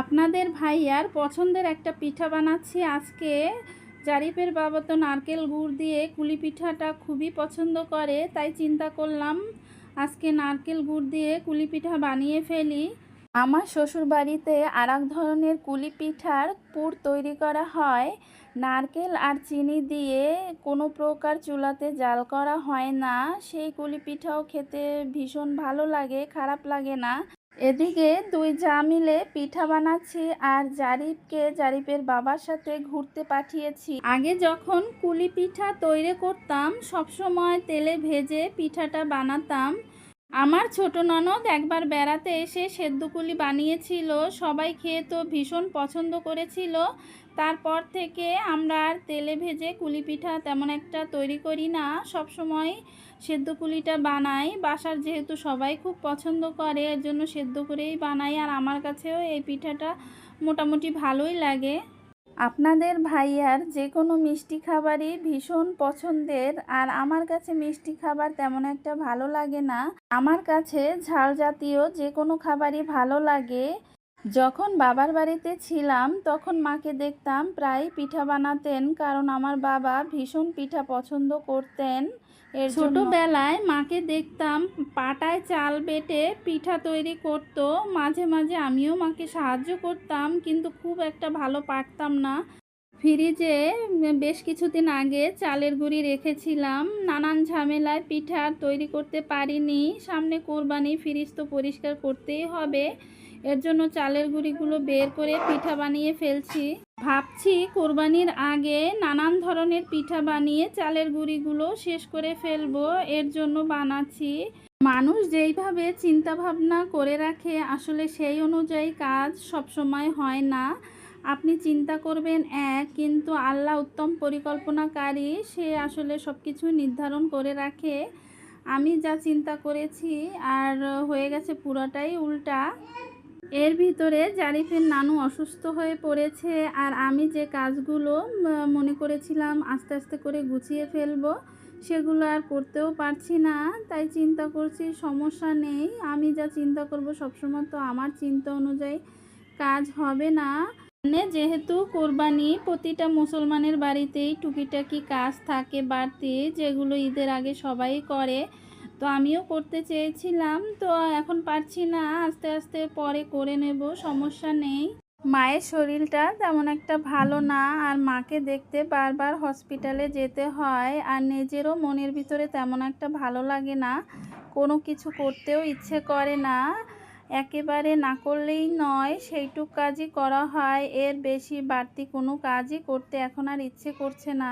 আপনাদের ভাইয়ার পছন্দের একটা পিঠা বানাচ্ছি আজকে। জারিফের বাবা তো নারকেল গুড় দিয়ে কুলি পিঠাটা খুবই পছন্দ করে, তাই চিন্তা করলাম আজকে নারকেল গুড় দিয়ে কুলি পিঠা বানিয়ে ফেলি। আমার শ্বশুর বাড়িতে আর এক ধরনের কুলি পিঠার পুর তৈরি করা হয়। নারকেল আর চিনি দিয়ে কোনো প্রকার চুলাতে জাল করা হয় না। সেই কুলি পিঠাও খেতে ভীষণ ভালো লাগে, খারাপ লাগে না। এদিকে দুই যা মিলে পিঠা বানাচ্ছি আর জারিফের বাবার সাথে ঘুরতে পাঠিয়েছি। আগে যখন কুলি পিঠা তৈরি করতাম সবসময় তেলে ভেজে পিঠাটা বানাতাম। আমার ছোট ননদ একবার বেড়াতে এসে সেদ্ধ কুলি বানিয়েছিল, সবাই খেয়ে তো ভীষণ পছন্দ করেছিল। তারপর থেকে আমরা আর তেলে ভেজে কুলি পিঠা তেমন একটা তৈরি করি না, সবসময় সেদ্ধ কুলিটা বানাই। বাসার যেহেতু সবাই খুব পছন্দ করে এর জন্য সেদ্ধ করেই বানাই, আর আমার কাছেও এই পিঠাটা মোটামুটি ভালোই লাগে। আপনাদের ভাইয়ার যে কোনো মিষ্টি খাবারই ভীষণ পছন্দের, আর আমার কাছে মিষ্টি খাবার তেমন একটা ভালো লাগে না। আমার কাছে ঝাল জাতীয় যে কোনো খাবারই ভালো লাগে। যখন বাবার বাড়িতে ছিলাম তখন মাকে দেখতাম প্রায় পিঠা বানাতেন, কারণ আমার বাবা ভীষণ পিঠা পছন্দ করতেন। ছোটবেলায় মাকে দেখতাম পাটায় চাল বেটে পিঠা তৈরি করতো। মাঝে মাঝে আমিও মাকে সাহায্য করতাম, কিন্তু খুব একটা ভালো পারতাম না। ফ্রিজে বেশ কিছুদিন আগে চালের গুঁড়ি রেখেছিলাম, নানান ঝামেলায় পিঠা তৈরি করতে পারিনি। সামনে কোরবানি, ফ্রিজ তো পরিষ্কার করতেই হবে, এর জন্য চালের গুঁড়িগুলো বের করে পিঠা বানিয়ে ফেলছি। ভাবছি কোরবানির আগে নানান ধরনের পিঠা বানিয়ে চালের গুঁড়িগুলো শেষ করে ফেলবো, এর জন্য বানাচ্ছি। মানুষ যেইভাবে চিন্তা ভাবনা করে রাখে আসলে সেই অনুযায়ী কাজ সবসময় হয় না। আপনি চিন্তা করবেন এক, কিন্তু আল্লাহ উত্তম পরিকল্পনাকারী, সে আসলে সব কিছু নির্ধারণ করে রাখে। আমি যা চিন্তা করেছি আর হয়ে গেছে পুরোটাই উল্টা। এর ভিতরে জারিফের নানু অসুস্থ হয়ে পড়েছে, আর আমি যে কাজগুলো মনে করেছিলাম আস্তে আস্তে করে গুছিয়ে ফেলবো সেগুলো আর করতেও পারছি না। তাই চিন্তা করছি সমস্যা নেই, আমি যা চিন্তা করব সবসময় তো আমার চিন্তা অনুযায়ী কাজ হবে না। যেহেতু কোরবানি, প্রতিটা মুসলমানের বাড়িতেই টুকিটাকি কাজ থাকে বাড়তি, যেগুলো ঈদের আগে সবাই করে। তো আমিও করতে চেয়েছিলাম, তো এখন পারছি না, আস্তে আস্তে পরে করে নেব, সমস্যা নেই। মায়ের শরীরটা তেমন একটা ভালো না, আর মাকে দেখতে বারবার হসপিটালে যেতে হয়, আর নিজেরও মনের ভিতরে তেমন একটা ভালো লাগে না, কোনো কিছু করতেও ইচ্ছে করে না। একেবারে না করলেই নয়, সেইটুক কাজই করা হয়, এর বেশি বাড়তি কোনো কাজই করতে এখন আর ইচ্ছে করছে না।